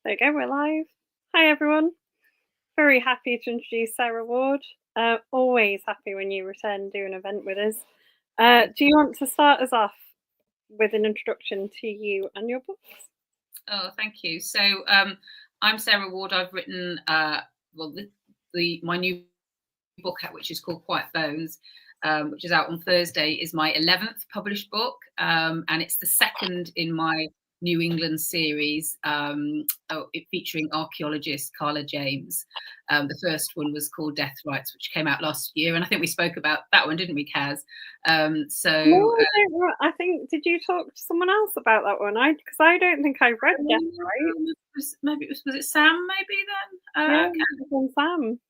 There we go, we're live. Hi everyone. Very happy to introduce Sarah Ward. Always happy when you return and do an event with us. Do you want to start us off with an introduction to you and your books? Oh, thank you. So I'm Sarah Ward. I've written my new book, which is called Quiet Bones, which is out on Thursday, is my 11th published book, and it's the second in my New England series, featuring archaeologist Carla James. The first one was called Death Rights, which came out last year, and I think we spoke about that one, didn't we, Kaz? No, I think, did you talk to someone else about that one? Because I don't think I've read Death Rights. Maybe was it Sam? Maybe then. Yeah, okay. Sam.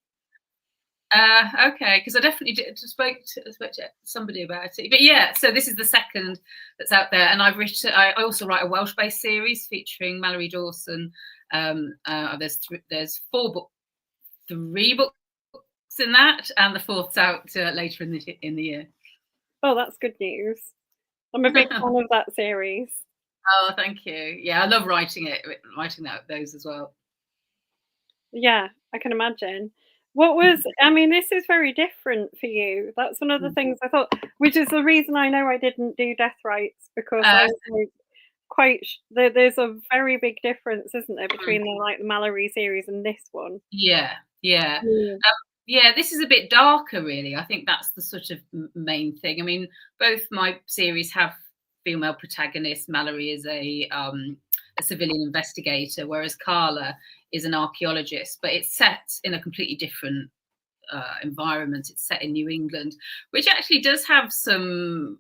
Okay, because I definitely spoke to somebody about it. But yeah, so this is the second that's out there, and I also write a Welsh-based series featuring Mallory Dawson. There's 3 books in that, and the 4th's out later in the year. Oh, that's good news. I'm a big fan of that series. Oh, thank you. Yeah, I love writing those as well. Yeah, I can imagine. This is very different for you. That's one of the things I thought, which is the reason I know I didn't do Death Rights, because I was there's a very big difference, isn't there, between the Mallory series and this one? Yeah. This is a bit darker, really. I think that's the sort of main thing. I mean, both my series have female protagonists. Mallory is a civilian investigator, whereas Carla is an archaeologist, but it's set in a completely different environment. It's set in New England, which actually does have some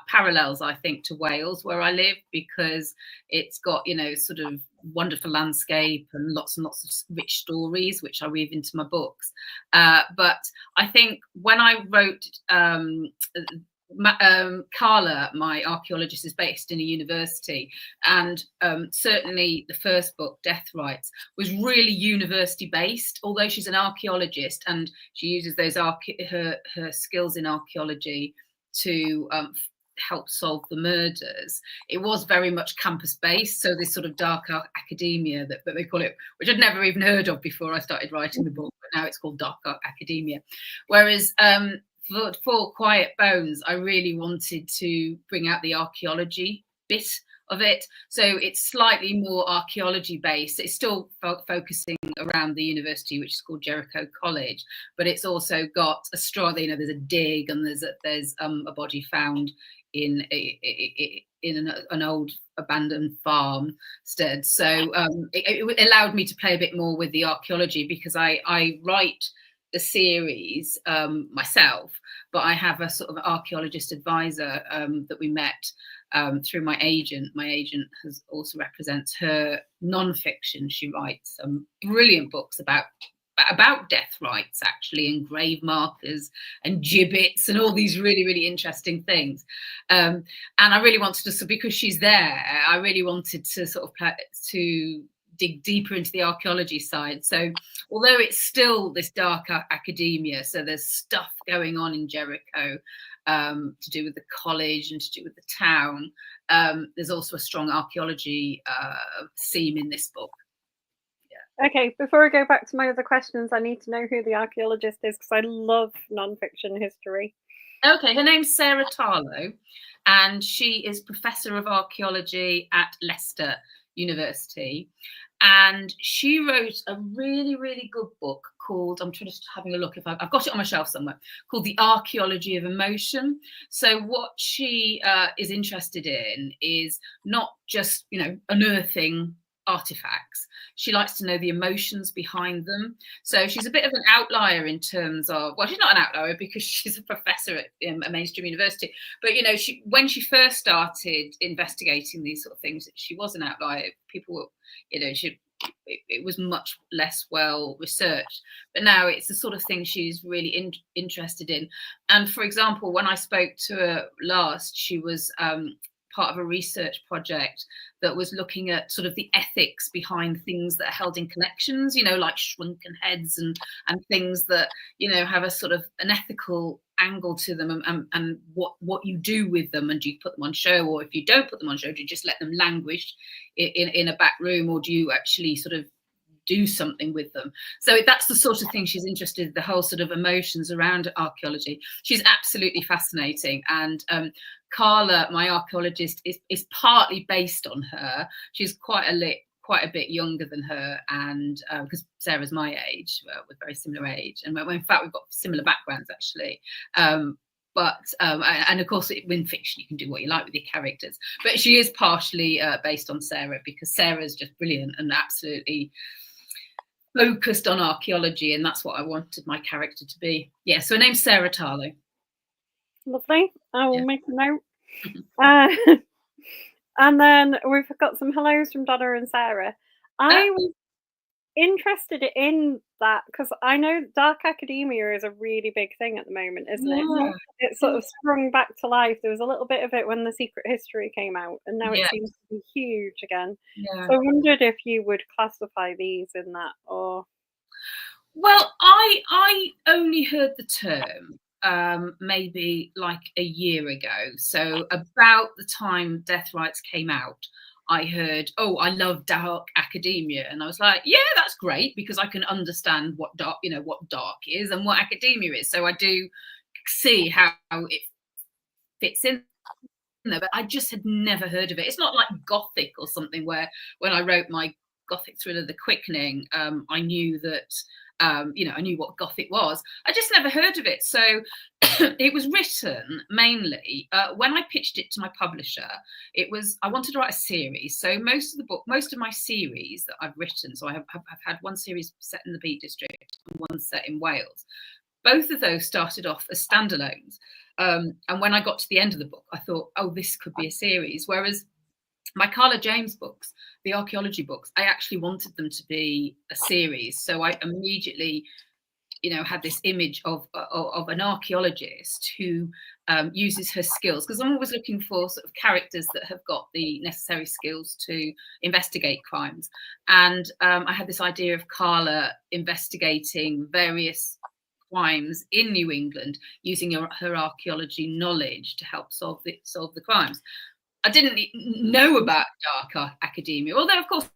parallels, I think, to Wales, where I live, because it's got, sort of wonderful landscape and lots of rich stories, which I weave into my books. But I think when I wrote Carla, my archaeologist, is based in a university, and certainly the first book, Death Rights, was really university based, although she's an archaeologist and she uses those her skills in archaeology to help solve the murders. It was very much campus based, so this sort of dark academia that they call it, which I'd never even heard of before I started writing the book, but now it's called dark academia. Whereas for Quiet Bones, I really wanted to bring out the archaeology bit of it. So it's slightly more archaeology based. It's still focusing around the university, which is called Jericho College, but it's also got a straw. There's a dig, and there's a body found in an old abandoned farmstead. So it allowed me to play a bit more with the archaeology, because I write the series myself, but I have a sort of archaeologist advisor that we met through my agent. My agent also represents her non-fiction. She writes some brilliant books about death rights, actually, and grave markers and gibbets and all these really, really interesting things. And I really wanted to, because she's there, I really wanted to sort of dig deeper into the archaeology side. So although it's still this dark academia, so there's stuff going on in Jericho to do with the college and to do with the town, there's also a strong archaeology theme in this book. Okay, before I go back to my other questions, I need to know who the archaeologist is, because I love non-fiction history. Okay, her name's Sarah Tarlow, and she is Professor of Archaeology at Leicester University. And she wrote a really, really good book called, I'm just having a look if I've got it on my shelf somewhere, called The Archaeology of Emotion. So what she is interested in is not just, unearthing artifacts. She likes to know the emotions behind them. So she's a bit of an outlier in terms of, well, she's not an outlier because she's a professor at a mainstream university, but when she first started investigating these sort of things, she was an outlier. People were, it was much less well researched, but now it's the sort of thing she's really interested in. And for example, when I spoke to her last, she was part of a research project that was looking at sort of the ethics behind things that are held in collections, like shrunken heads and things that, have a sort of an ethical angle to them, and what you do with them, and do you put them on show, or if you don't put them on show, do you just let them languish in a back room, or do you actually sort of do something with them? So that's the sort of thing she's interested in, the whole sort of emotions around archaeology. She's absolutely fascinating. And Carla, my archaeologist, is partly based on her. She's quite a bit younger than her, and because Sarah's my age, we're very similar age, and in fact we've got similar backgrounds actually. And of course, in fiction, you can do what you like with your characters. But she is partially based on Sarah, because Sarah's just brilliant and absolutely focused on archaeology, and that's what I wanted my character to be. Yeah, so her name's Sarah Tarlow. Lovely. I will make a note. And then we've got some hellos from Donna and Sarah. I was interested in that because I know dark academia is a really big thing at the moment, isn't it? It sort of sprung back to life. There was a little bit of it when The Secret History came out, and now it seems to be huge again. So I wondered if you would classify these in that, or... Well, I only heard the term maybe like a year ago. So about the time Death Rights came out, I heard, oh, I love dark academia, and I was like, yeah, that's great, because I can understand what dark is and what academia is. So I do see how it fits in there, but I just had never heard of it. It's not like Gothic or something where when I wrote my Gothic thriller, The Quickening, I knew that. I knew what Gothic was. I just never heard of it. So it was written mainly when I pitched it to my publisher. I wanted to write a series. So most of my series that I've written, so I've had one series set in the Peak District and one set in Wales. Both of those started off as standalones. And when I got to the end of the book, I thought, oh, this could be a series. Whereas my Carla James books, the archaeology books, I actually wanted them to be a series. So I immediately, had this image of an archaeologist who uses her skills, because I'm always looking for sort of characters that have got the necessary skills to investigate crimes. And I had this idea of Carla investigating various crimes in New England using her archaeology knowledge to help solve the crimes. I didn't know about dark academia, although of course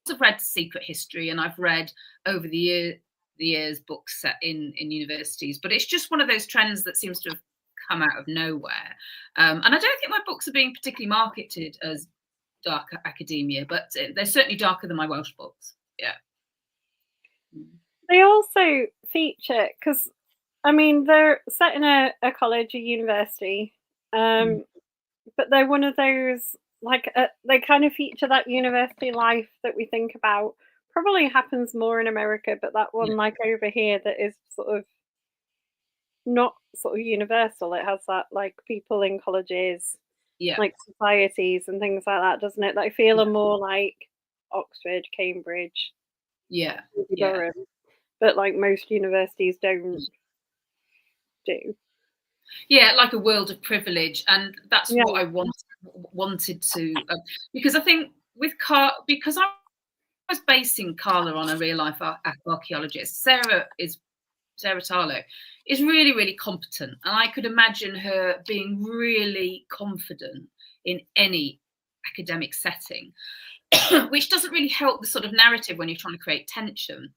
I've read Secret History, and I've read over the years books set in universities, but it's just one of those trends that seems to have come out of nowhere. And I don't think my books are being particularly marketed as dark academia, but they're certainly darker than my Welsh books. Yeah. They also feature, because they're set in a college, a university, but they're one of those, they kind of feature that university life that we think about. Probably happens more in America, but that one, like over here, that is sort of not sort of universal. It has that, like, people in colleges, like societies and things like that, doesn't it? That feel are more like Oxford, Cambridge, Durham, but like most universities don't do. Yeah, like a world of privilege, and that's what I wanted to, because I think because I was basing Carla on a real life archaeologist. Sarah Tarlow is really, really competent, and I could imagine her being really confident in any academic setting, which doesn't really help the sort of narrative when you're trying to create tension.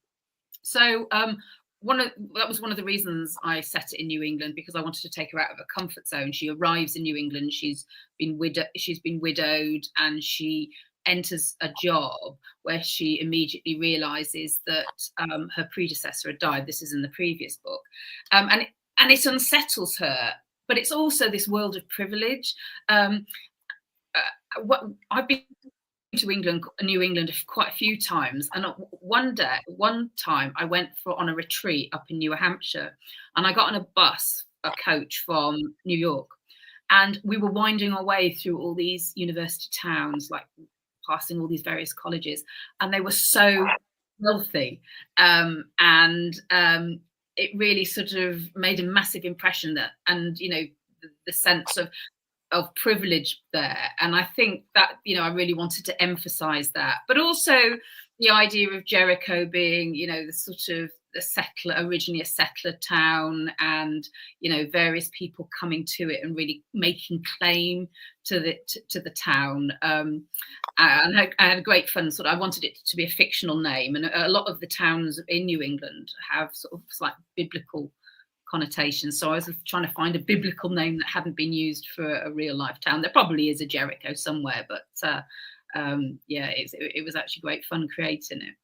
So that was one of the reasons I set it in New England, because I wanted to take her out of her comfort zone. She arrives in New England, she's been widowed, and she enters a job where she immediately realizes that her predecessor had died. This is in the previous book, and it unsettles her. But it's also this world of privilege. I've been to New England quite a few times, and one time I went on a retreat up in New Hampshire, and I got on a coach from New York, and we were winding our way through all these university towns, like passing all these various colleges, and they were so wealthy, and it really sort of made a massive impression, the sense of privilege there. And I think that, I really wanted to emphasize that, but also the idea of Jericho being, the sort of originally a settler town, and various people coming to it and really making claim to the town. And I had great fun. I wanted it to be a fictional name, and a lot of the towns in New England have sort of like biblical connotations. So I was trying to find a biblical name that hadn't been used for a real life town. There probably is a Jericho somewhere, but it was actually great fun creating it.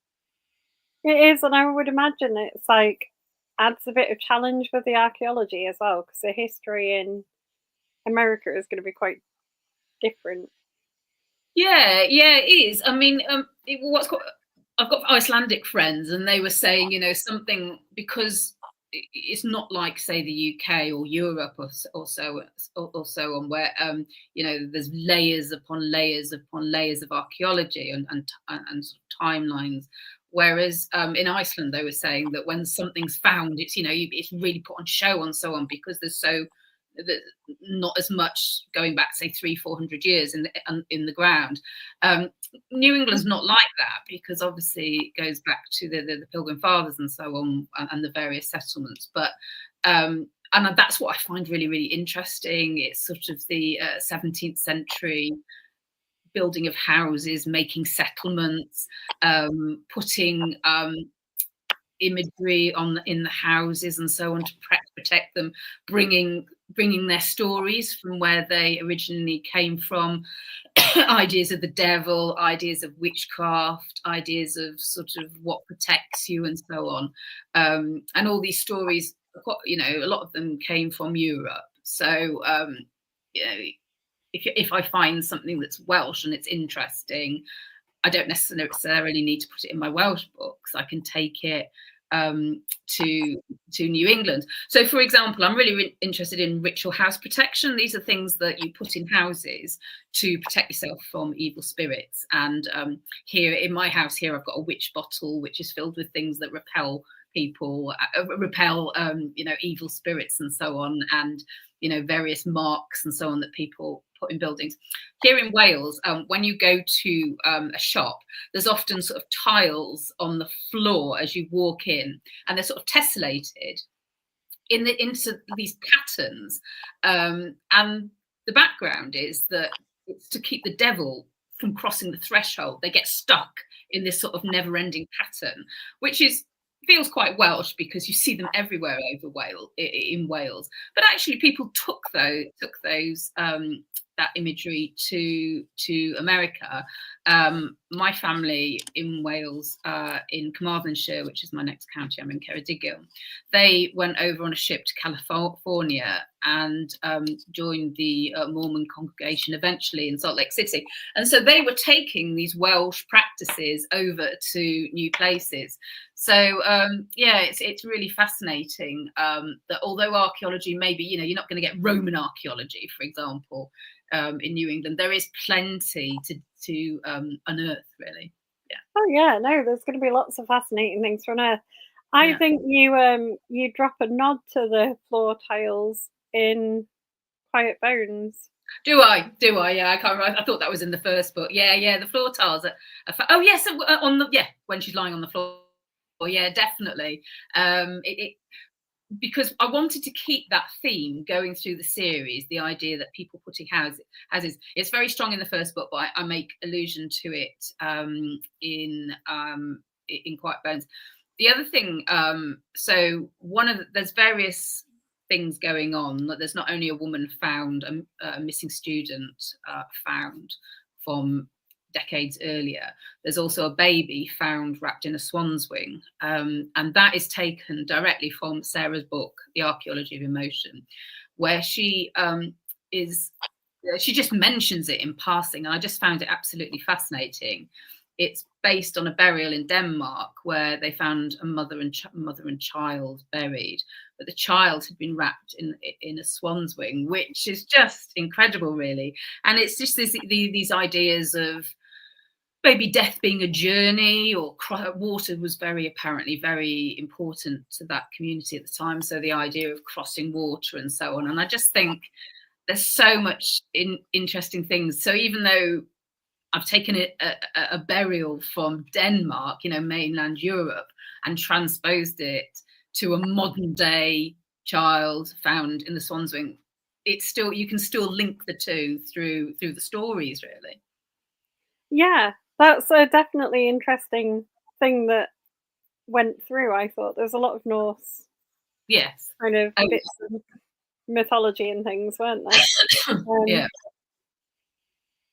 It is, and I would imagine it's like adds a bit of challenge with the archaeology as well, because the history in America is going to be quite different. Yeah, it is. I mean, I've got Icelandic friends, and they were saying, something, because it's not like, say, the UK or Europe or so on, where there's layers upon layers upon layers of archaeology and sort of timelines. Whereas in Iceland, they were saying that when something's found, it's it's really put on show and so on, because there's not as much going back, say, 300-400 years in the ground. New England's not like that, because obviously it goes back to the Pilgrim Fathers and so on, and the various settlements. But and that's what I find really, really interesting. It's sort of the 17th century building of houses, making settlements, putting imagery in the houses and so on to protect them, bringing their stories from where they originally came from, ideas of the devil, ideas of witchcraft, ideas of sort of what protects you and so on. And all these stories, a lot of them came from Europe. So, if I find something that's Welsh and it's interesting, I don't necessarily need to put it in my Welsh books. I can take it to New England. So, for example, I'm really interested in ritual house protection. These are things that you put in houses to protect yourself from evil spirits. And here in my house, I've got a witch bottle, which is filled with things that repel people, evil spirits and so on, and various marks and so on that people put in buildings. Here in Wales, when you go to a shop, there's often sort of tiles on the floor as you walk in, and they're sort of tessellated into these patterns. And the background is that it's to keep the devil from crossing the threshold. They get stuck in this sort of never-ending pattern, which feels quite Welsh, because you see them everywhere in Wales. But actually, people took those that imagery to America. My family in Wales, in Carmarthenshire, which is my next county, I'm in Ceredigion, they went over on a ship to California and joined the Mormon congregation eventually in Salt Lake City. And so they were taking these Welsh practices over to new places. So it's really fascinating that although archaeology, maybe you're not going to get Roman archaeology, for example, in New England, there is plenty to unearth, really. Yeah. Oh yeah, no, there's going to be lots of fascinating things to unearth. I think you drop a nod to the floor tiles in Quiet Bones. Do I? Yeah, I can't remember. I thought that was in the first book. Yeah, the floor tiles. Oh yes, when she's lying on the floor. Yeah, definitely. Because I wanted to keep that theme going through the series, the idea that people putting houses. It's very strong in the first book, but I make allusion to it in Quiet Bones. The other thing, there's various things going on. There's not only a woman found, a missing student found from decades earlier. There's also a baby found wrapped in a swan's wing, and that is taken directly from Sarah's book, The Archaeology of Emotion, where she just mentions it in passing, and I just found it absolutely fascinating. It's based on a burial in Denmark where they found a mother and child buried, but the child had been wrapped in a swan's wing, which is just incredible, really. And it's just these ideas of maybe death being a journey, or water was apparently very important to that community at the time. So the idea of crossing water and so on. And I just think there's so much interesting things. So even though I've taken a burial from Denmark, mainland Europe, and transposed it to a modern day child found in the Swan's Wing, it's still, you can still link the two through the stories, really. Yeah, that's a definitely interesting thing that went through. I thought there's a lot of Norse Yes. kind of bits of mythology and things, weren't there? Yeah.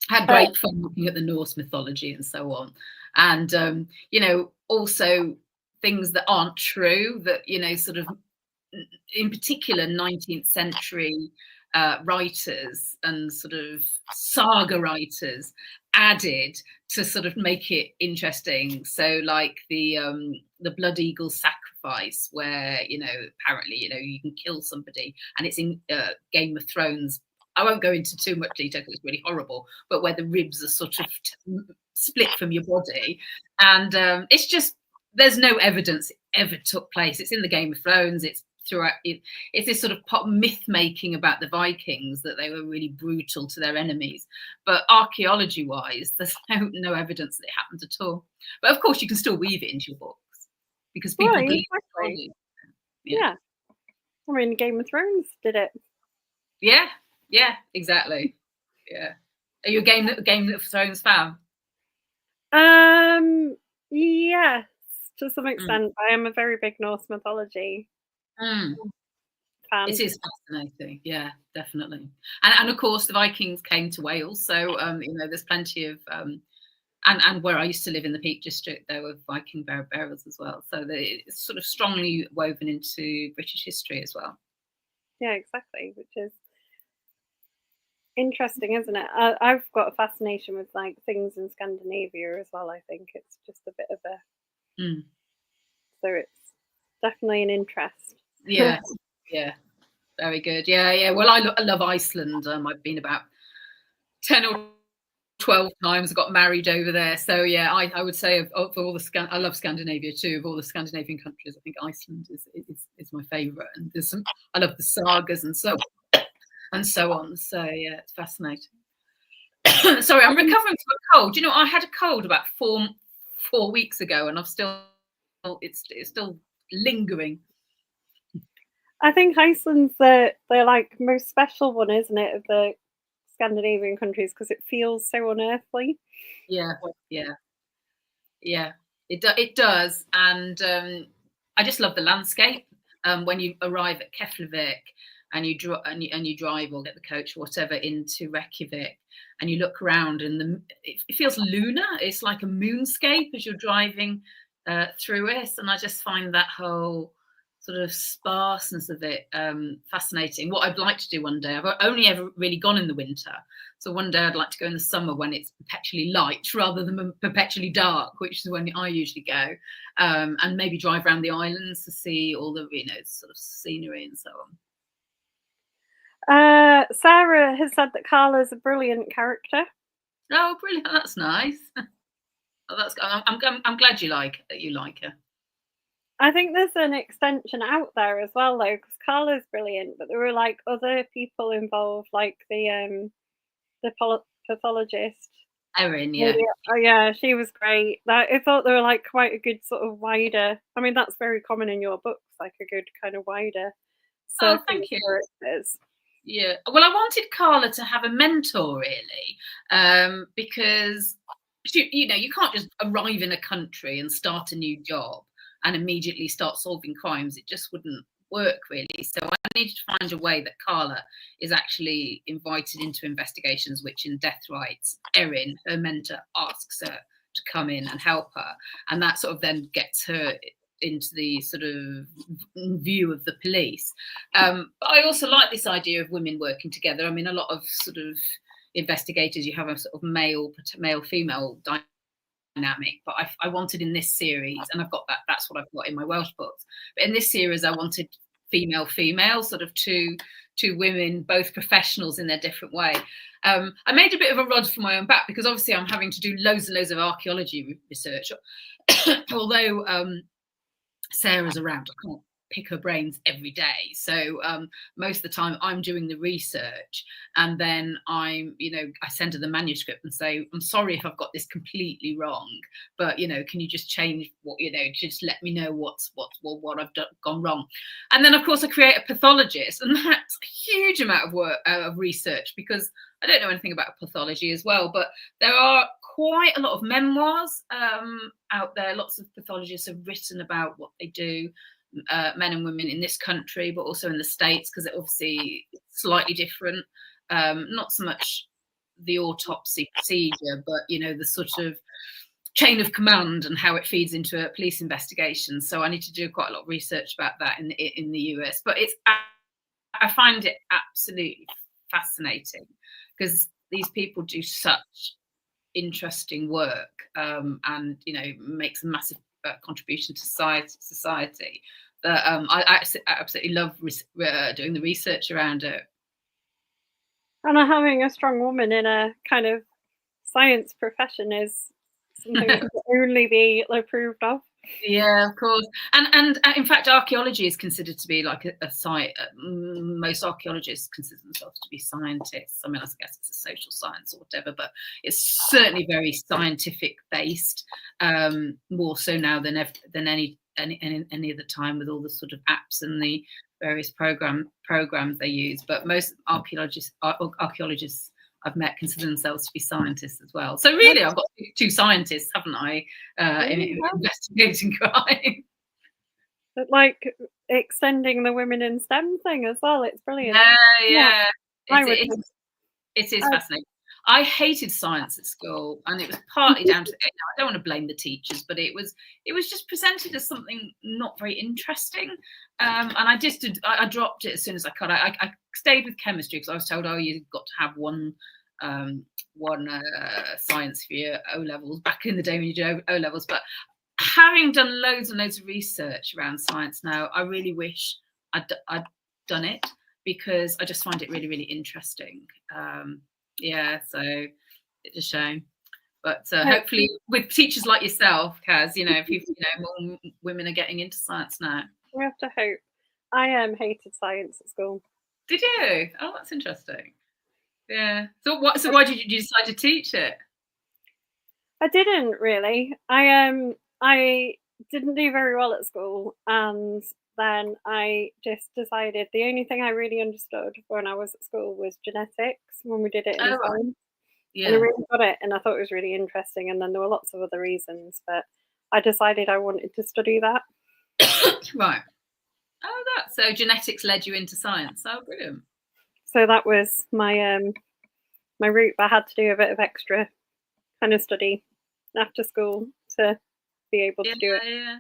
Had great fun looking at the Norse mythology and so on. And, you know, also things that aren't true, that, you know, sort of, in particular, 19th century writers and sort of saga writers added to sort of make it interesting. So like the Blood Eagle sacrifice, where, you know, apparently, you know, you can kill somebody, and it's in Game of Thrones. I won't go into too much detail because it's really horrible, but where the ribs are sort of split from your body. And it's just, there's no evidence it ever took place. It's in the Game of Thrones. It's throughout. It's this sort of pop myth making about the Vikings, that they were really brutal to their enemies. But archaeology wise, there's no evidence that it happened at all. But of course, you can still weave it into your books because people believe it. Yeah. I mean, Game of Thrones did it. Yeah, exactly. Yeah. Are you a Game of Thrones fan? Yes, to some extent. I am a very big Norse mythology fan. It is fascinating. Yeah, definitely. And of course, the Vikings came to Wales, so you know, there's plenty of and where I used to live in the Peak District, there were Viking burials as well. So it's sort of strongly woven into British history as well. Yeah, exactly, which is interesting, isn't it? I've got a fascination with like things in Scandinavia as well. I think it's just a bit of a so it's definitely an interest. Yeah, very good. Yeah. Well, I love Iceland. I've been about 10 or 12 times. I got married over there. So yeah, I would say of all the I love Scandinavia too. Of all the Scandinavian countries, I think Iceland is my favourite. And there's some, I love the sagas and so on. So yeah, it's fascinating. Sorry, I'm recovering from a cold. You know, I had a cold about four weeks ago, and it's still lingering. I think Iceland's the like most special one, isn't it, of the Scandinavian countries, because it feels so unearthly. Yeah. It does, and I just love the landscape. When you arrive at Keflavik and you drive or get the coach or whatever into Reykjavik, and you look around, and it feels lunar. It's like a moonscape as you're driving through it, and I just find that whole sort of sparseness of it fascinating. What I'd like to do one day, I've only ever really gone in the winter, so one day I'd like to go in the summer when it's perpetually light rather than perpetually dark, which is when I usually go, and maybe drive around the islands to see all the, you know, sort of scenery and so on. Sarah has said that Carla's a brilliant character. Oh, brilliant! That's nice. Oh, that's. I'm glad you like her. I think there's an extension out there as well, though, because Carla's brilliant, but there were like other people involved, like the pathologist. Erin, yeah. Oh yeah, she was great. I thought they were like quite a good sort of wider. I mean, that's very common in your books, like a good kind of wider. So thank you. Characters. Yeah. Well, I wanted Carla to have a mentor, really, because you know, you can't just arrive in a country and start a new job and immediately start solving crimes. It just wouldn't work, really. So I needed to find a way that Carla is actually invited into investigations, which in Death Rights, Erin, her mentor, asks her to come in and help her. And that sort of then gets her into the sort of view of the police. But I also like this idea of women working together. I mean, a lot of sort of investigators, you have a sort of male-female dynamic, but I wanted in this series, and I've got that's what I've got in my Welsh books, but in this series I wanted female, sort of two women, both professionals in their different way. I made a bit of a rod for my own back, because obviously I'm having to do loads and loads of archaeology research, although Sarah's around, I pick her brains every day. So most of the time I'm doing the research, and then I send her the manuscript and say, I'm sorry if I've got this completely wrong, but can you just change what, just let me know what I've gone wrong. And then of course I create a pathologist, and that's a huge amount of work, of research, because I don't know anything about pathology as well, but there are quite a lot of memoirs out there. Lots of pathologists have written about what they do, men and women in this country, but also in the States, because it obviously slightly different. Not so much the autopsy procedure, but the sort of chain of command and how it feeds into a police investigation. So I need to do quite a lot of research about that in the US. But I find it absolutely fascinating, because these people do such interesting work, and makes a massive contribution to society, that I absolutely love doing the research around it. And having a strong woman in a kind of science profession is something that can only be approved of. Yeah, of course. And in fact, archaeology is considered to be like a science. Most archaeologists consider themselves to be scientists. I mean, I guess it's a social science or whatever, but it's certainly very scientific based, more so now than any other time, with all the sort of apps and the various programs they use. But most archaeologists I've met consider themselves to be scientists as well. So really, I've got two scientists, haven't I, investigating crime. But like extending the women in STEM thing as well. It's brilliant. Yeah. It is fascinating. I hated science at school, and it was partly down to, I don't want to blame the teachers, but it was just presented as something not very interesting. And I dropped it as soon as I could. I stayed with chemistry because I was told, you've got to have one science for your O levels back in the day when you did O levels. But having done loads and loads of research around science now, I really wish I'd done it, because I just find it really, really interesting. So it's a shame, but hopefully with teachers like yourself, Kaz, people, more women are getting into science now. We have to hope. I hated science at school. Did you? Oh, that's interesting. Yeah. So why did you decide to teach it? I didn't really. I didn't do very well at school, and then I just decided the only thing I really understood when I was at school was genetics, when we did it in science. Yeah. And I really got it, and I thought it was really interesting. And then there were lots of other reasons, but I decided I wanted to study that. Right. Oh, so genetics led you into science. Oh, brilliant. So that was my my route. I had to do a bit of extra kind of study after school to be able to do it. Yeah.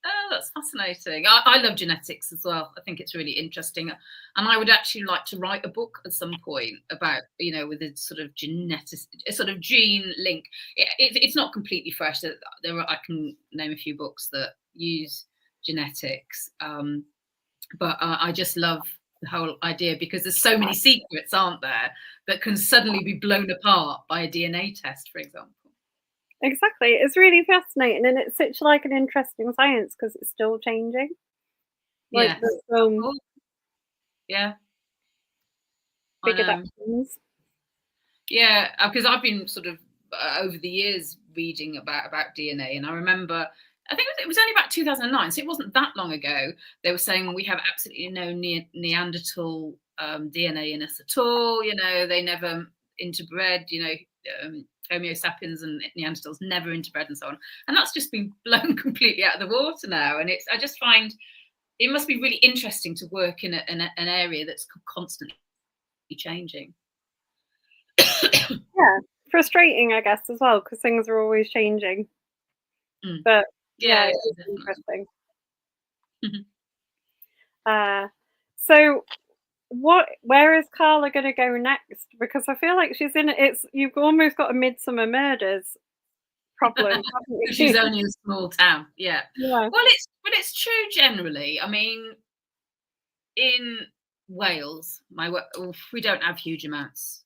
Oh, that's fascinating. I love genetics as well. I think it's really interesting. And I would actually like to write a book at some point about, with a sort of a sort of gene link. It's not completely fresh. I can name a few books that use genetics. But I just love the whole idea, because there's so many secrets, aren't there, that can suddenly be blown apart by a DNA test, for example. Exactly. It's really fascinating, and it's such like an interesting science because it's still changing. Yeah. Yeah. Big adaptations. Yeah, because I've been sort of over the years reading about DNA, and I remember, I think it was only about 2009, so it wasn't that long ago. They were saying we have absolutely no Neanderthal DNA in us at all. They never interbred. Homo sapiens and Neanderthals never interbred, and so on. And that's just been blown completely out of the water now. And I just find it must be really interesting to work in an area that's constantly changing. Yeah, frustrating, I guess, as well, because things are always changing. But yeah, it's interesting. So where is Carla going to go next? Because I feel like she's in it. You've almost got a Midsummer Murders problem. She's only in a small town. Yeah. Well, it's true generally. I mean, in Wales, we don't have huge numbers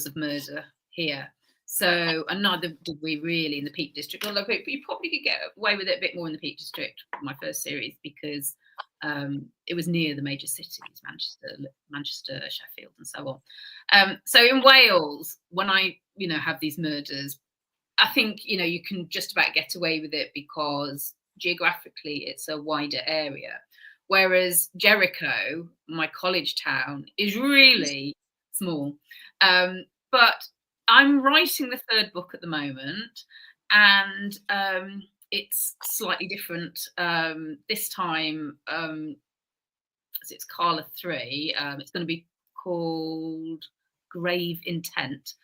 of murder here. So, and neither did we really in the Peak District, although you probably could get away with it a bit more in the Peak District, my first series, because it was near the major cities, Manchester, Sheffield, and so on. So in Wales, when I, have these murders, I think, you can just about get away with it because geographically it's a wider area. Whereas Jericho, my college town, is really small. But I'm writing the third book at the moment, and it's slightly different. This time, it's Carla 3. It's going to be called Grave Intent,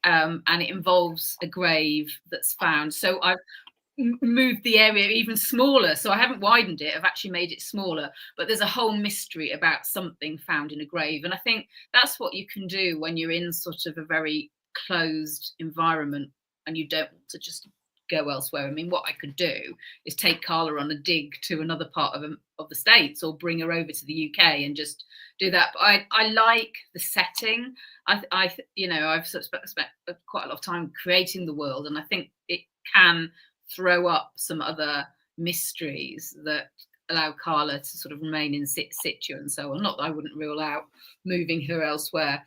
and it involves a grave that's found. So I've moved the area even smaller. So I haven't widened it. I've actually made it smaller. But there's a whole mystery about something found in a grave. And I think that's what you can do when you're in sort of a very closed environment and you don't want to just go elsewhere. I mean, what I could do is take Carla on a dig to another part of the States, or bring her over to the UK and just do that. But I like the setting. I've sort of spent quite a lot of time creating the world, and I think it can throw up some other mysteries that allow Carla to sort of remain in situ and so on. Not that I wouldn't rule out moving her elsewhere.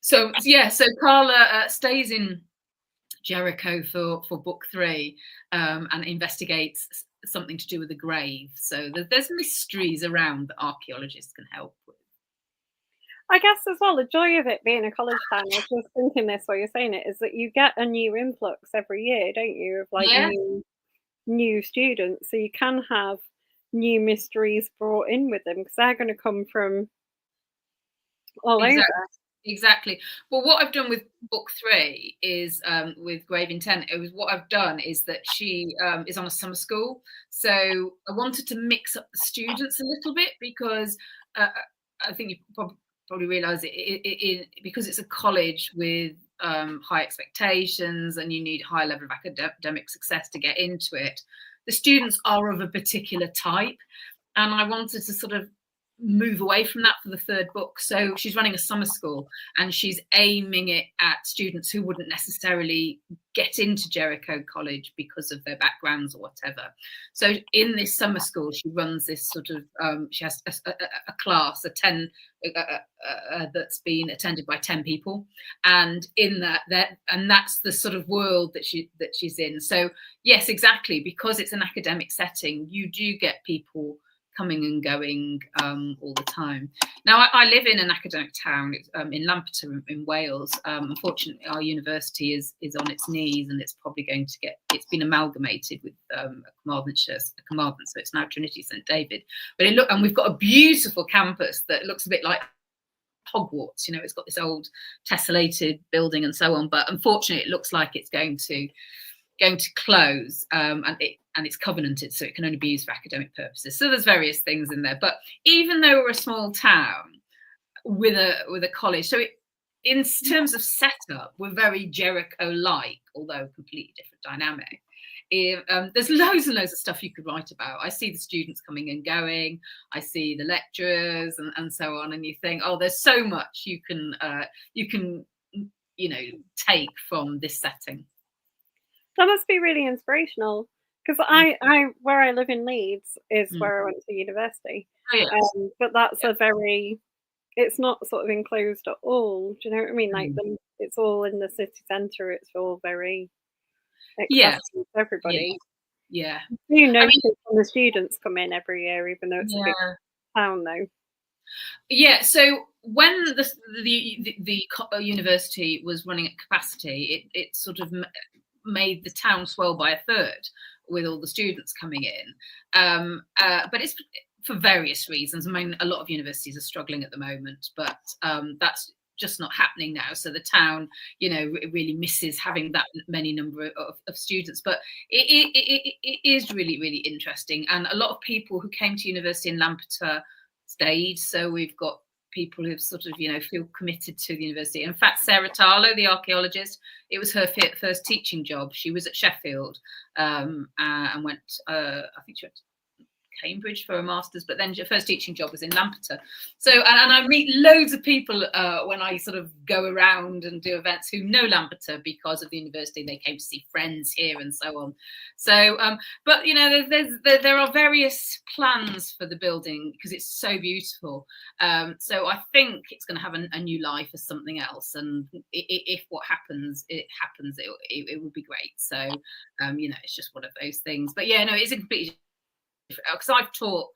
So yeah, so Carla stays in Jericho for book 3, and investigates something to do with a grave. So there's mysteries around that archaeologists can help with. I guess as well, the joy of it being a college town, I was just thinking this while you're saying it, is that you get a new influx every year, don't you, of like new students. So you can have new mysteries brought in with them, because they're going to come from all over. Exactly. Well, what I've done with book 3 is, with Grave Intent, what I've done is that she is on a summer school. So I wanted to mix up the students a little bit, because I think you probably realise because it's a college with high expectations, and you need high level of academic success to get into it. The students are of a particular type, and I wanted to sort of move away from that for the third book. So she's running a summer school, and she's aiming it at students who wouldn't necessarily get into Jericho College because of their backgrounds or whatever. So in this summer school, she runs this sort of she has a class, that's been attended by 10 people, and in that's the sort of world that she's in. So yes, exactly, because it's an academic setting, you do get people coming and going all the time. Now, I live in an academic town, in Lampeter in Wales. Unfortunately, our university is on its knees, and it's probably going to it's been amalgamated with Carmarthen, so it's now Trinity St David. But and we've got a beautiful campus that looks a bit like Hogwarts. It's got this old tessellated building and so on. But unfortunately, it looks like it's going to close, and it's covenanted, so it can only be used for academic purposes. So there's various things in there. But even though we're a small town with a college, so in terms of setup, we're very Jericho-like, although completely different dynamic. There's loads and loads of stuff you could write about. I see the students coming and going. I see the lecturers and so on, and you think, oh, there's so much you can take from this setting. That must be really inspirational, because I where I live in Leeds is where I went to university. Oh, yes. But that's it's not sort of enclosed at all. Do you know what I mean? Like it's all in the city centre. It's all very accessible to everybody. Yeah. You notice when the students come in every year, even though it's a big town, though. Yeah. So when the university was running at capacity, it sort of made the town swell by a third with all the students coming in. But it's for various reasons. I mean, a lot of universities are struggling at the moment, but that's just not happening now. So the town, really misses having that many number of students. But it is really, really interesting. And a lot of people who came to university in Lampeter stayed. So we've got people who sort of, feel committed to the university. In fact, Sarah Tarlow, the archaeologist, it was her first teaching job. She was at Sheffield and went, I think she went Cambridge for a master's, but then your first teaching job was in Lampeter. So, and I meet loads of people when I sort of go around and do events who know Lampeter because of the university. They came to see friends here and so on. So, but you know, there are various plans for the building because it's so beautiful. So I think it's going to have a new life as something else. And if what happens, it happens, it will be great. So, you know, it's just one of those things. But yeah, no, it's a completely, because I've taught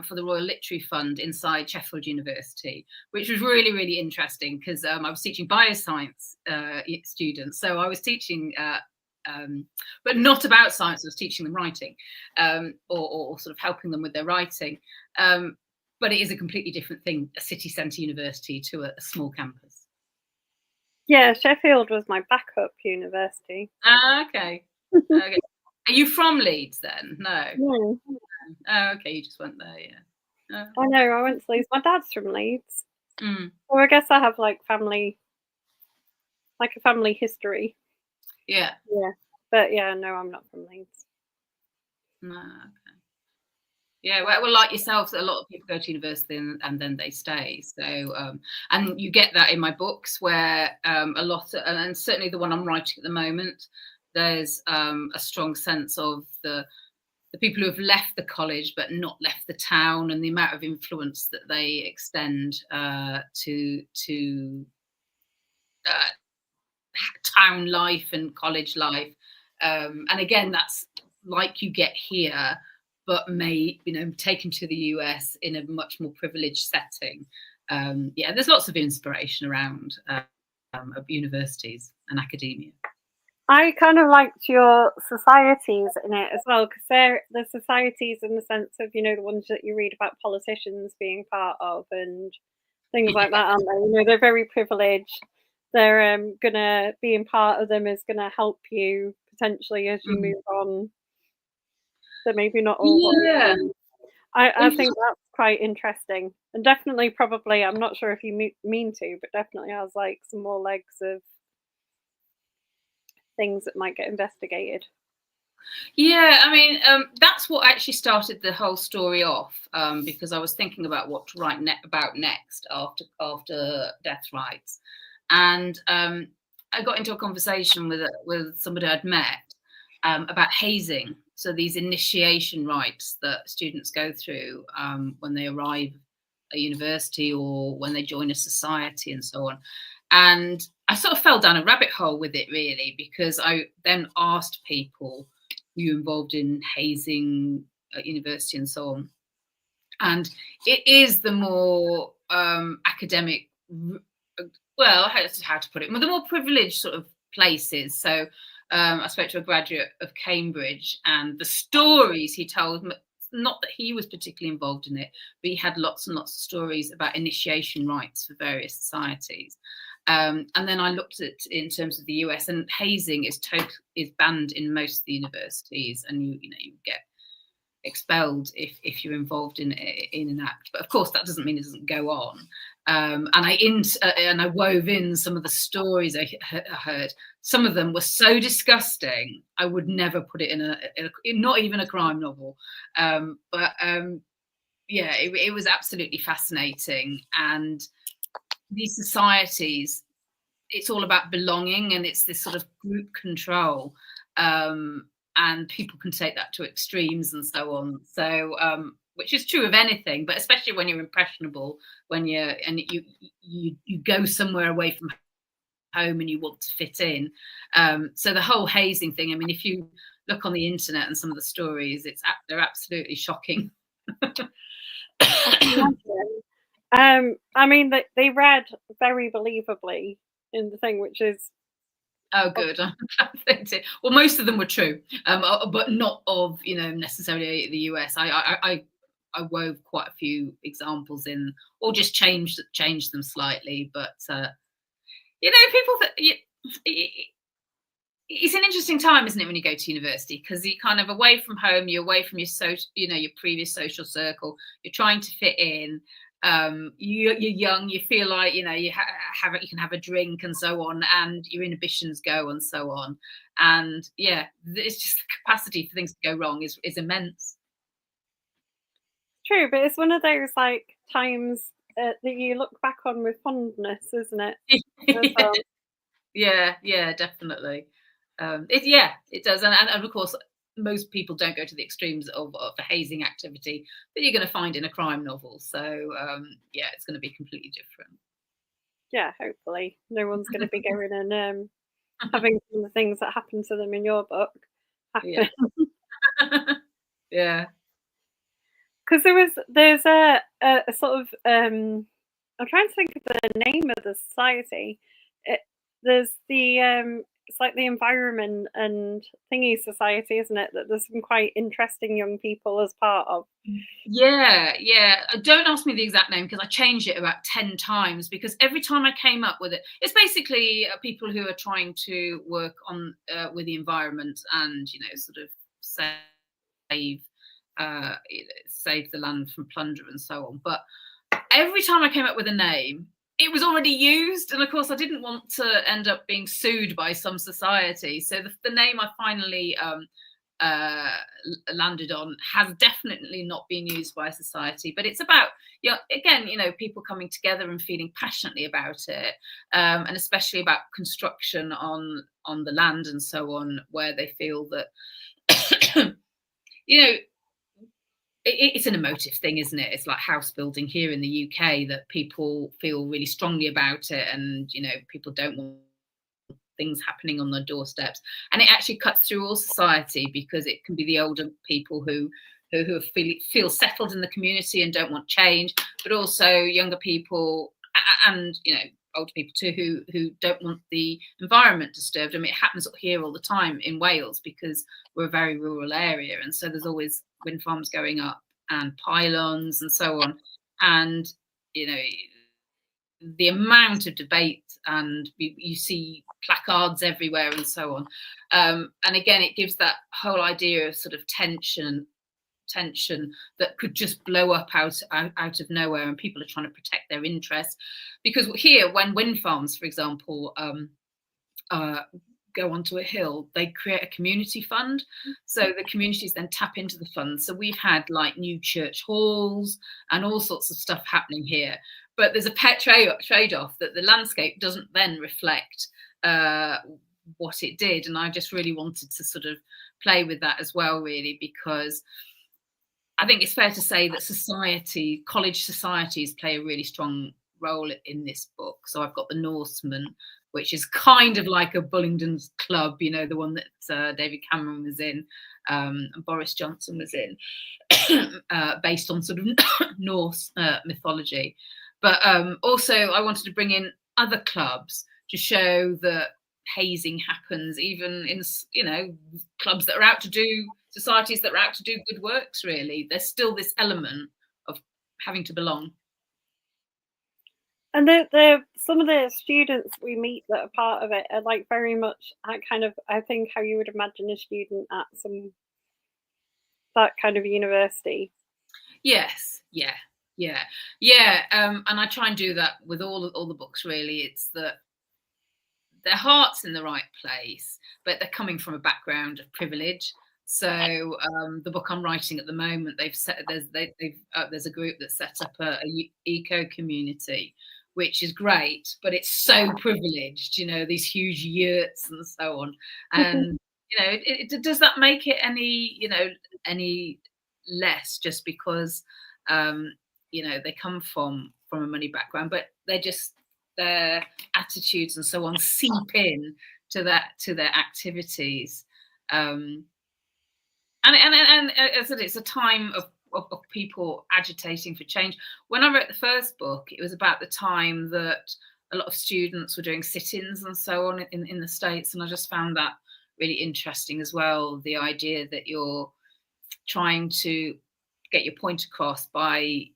for the Royal Literary Fund inside Sheffield University, which was really, really interesting because I was teaching bioscience students. So I was teaching, but not about science, I was teaching them writing or sort of helping them with their writing. But it is a completely different thing, a city centre university to a small campus. Yeah, Sheffield was my backup university. Okay. Okay. Are you from Leeds then? No. No. Oh, okay, you just went there, yeah. I know, I went to Leeds. My dad's from Leeds. Mm. So I guess I have like family, like a family history. Yeah. Yeah. But yeah, no, I'm not from Leeds. No, okay. Yeah, well, like yourself, a lot of people go to university and then they stay. So, and you get that in my books where a lot, and certainly the one I'm writing at the moment, there's a strong sense of the people who have left the college but not left the town, and the amount of influence that they extend to town life and college life. And again, that's like you get here, but taken to the US in a much more privileged setting. Yeah, there's lots of inspiration around of universities and academia. I kind of liked your societies in it as well, because they're the societies in the sense of, you know, the ones that you read about politicians being part of and things like that, aren't they? You know, they're very privileged. They're gonna being part of them is gonna help you potentially as you move on. So maybe not all. Yeah. I think that's quite interesting, and definitely, probably, I'm not sure if you mean to, but definitely has like some more legs of things that might get investigated. Yeah, I mean, that's what actually started the whole story off, because I was thinking about what to write about next after Death Rights, and I got into a conversation with somebody I'd met about hazing. So these initiation rites that students go through when they arrive at university or when they join a society and so on. And I sort of fell down a rabbit hole with it, really, because I then asked people, were you involved in hazing at university and so on? And it is the more academic, well, how to put it, the more privileged sort of places. So I spoke to a graduate of Cambridge, and the stories he told, not that he was particularly involved in it, but he had lots and lots of stories about initiation rites for various societies. And then I looked at in terms of the US, and hazing is banned in most of the universities, and you get expelled if you're involved in an act. But of course, that doesn't mean it doesn't go on. And I wove in some of the stories I heard. Some of them were so disgusting, I would never put it in not even a crime novel. But yeah, it was absolutely fascinating. And these societies, it's all about belonging, and it's this sort of group control. And people can take that to extremes and so on. So, which is true of anything, but especially when you're impressionable, when you go somewhere away from home and you want to fit in. So the whole hazing thing, I mean, if you look on the internet and some of the stories, they're absolutely shocking. I mean, they read very believably in the thing, which is oh, good. Well, most of them were true, but not of necessarily the US. I wove quite a few examples in, or just changed them slightly. But people it's an interesting time, isn't it, when you go to university, because you're kind of away from home, you're away from your previous social circle, you're trying to fit in. You're young, you feel like you can have a drink and so on, and your inhibitions go and so on, and yeah, it's just the capacity for things to go wrong is immense. True, but it's one of those like times that you look back on with fondness, isn't it? As well. Yeah, definitely. It does, and of course, most people don't go to the extremes of the hazing activity that you're going to find in a crime novel. So yeah, it's going to be completely different. Yeah, hopefully no one's going to be going and having some of the things that happen to them in your book Yeah, happen. yeah. Because there's a sort of I'm trying to think of the name of the society. It, there's the it's like the environment and thingy society, isn't it? That there's some quite interesting young people as part of. Yeah. Don't ask me the exact name because I changed it about 10 times because every time I came up with it, it's basically people who are trying to work on with the environment and, sort of save save the land from plunder and so on. But every time I came up with a name, it was already used. And of course, I didn't want to end up being sued by some society. So the name I finally landed on has definitely not been used by society, but it's about, again, people coming together and feeling passionately about it, and especially about construction on the land and so on, where they feel that it's an emotive thing, isn't it? It's like house building here in the UK, that people feel really strongly about it, and people don't want things happening on their doorsteps, and it actually cuts through all society because it can be the older people who feel settled in the community and don't want change, but also younger people and older people too who don't want the environment disturbed. I mean, it happens here all the time in Wales because we're a very rural area, and so there's always wind farms going up and pylons and so on, and the amount of debate, and you see placards everywhere and so on, and again it gives that whole idea of sort of tension that could just blow up out of nowhere, and people are trying to protect their interests. Because here, when wind farms, for example, go onto a hill, they create a community fund, so the communities then tap into the fund. So we've had like new church halls and all sorts of stuff happening here, but there's a pet trade-off that the landscape doesn't then reflect what it did, and I just really wanted to sort of play with that as well, really, because I think it's fair to say that college societies play a really strong role in this book. So I've got the Norseman, which is kind of like a Bullingdon's Club, the one that David Cameron was in, and Boris Johnson was in, based on sort of Norse mythology. But also I wanted to bring in other clubs to show that hazing happens even in clubs that are out to do societies that are out to do good works. Really, there's still this element of having to belong. And some of the students we meet that are part of it are like very much I think how you would imagine a student at that kind of university. Yes, yeah. And I try and do that with all the books. Really, it's that their heart's in the right place, but they're coming from a background of privilege. So the book I'm writing at the moment, there's a group that set up a eco community, which is great, but it's so privileged, these huge yurts and so on. And does that make it any less just because they come from a money background, but their attitudes and so on seep in to their activities. And as I said, it's a time of people agitating for change. When I wrote the first book, it was about the time that a lot of students were doing sit-ins and so on in the States, and I just found that really interesting as well. The idea that you're trying to get your point across by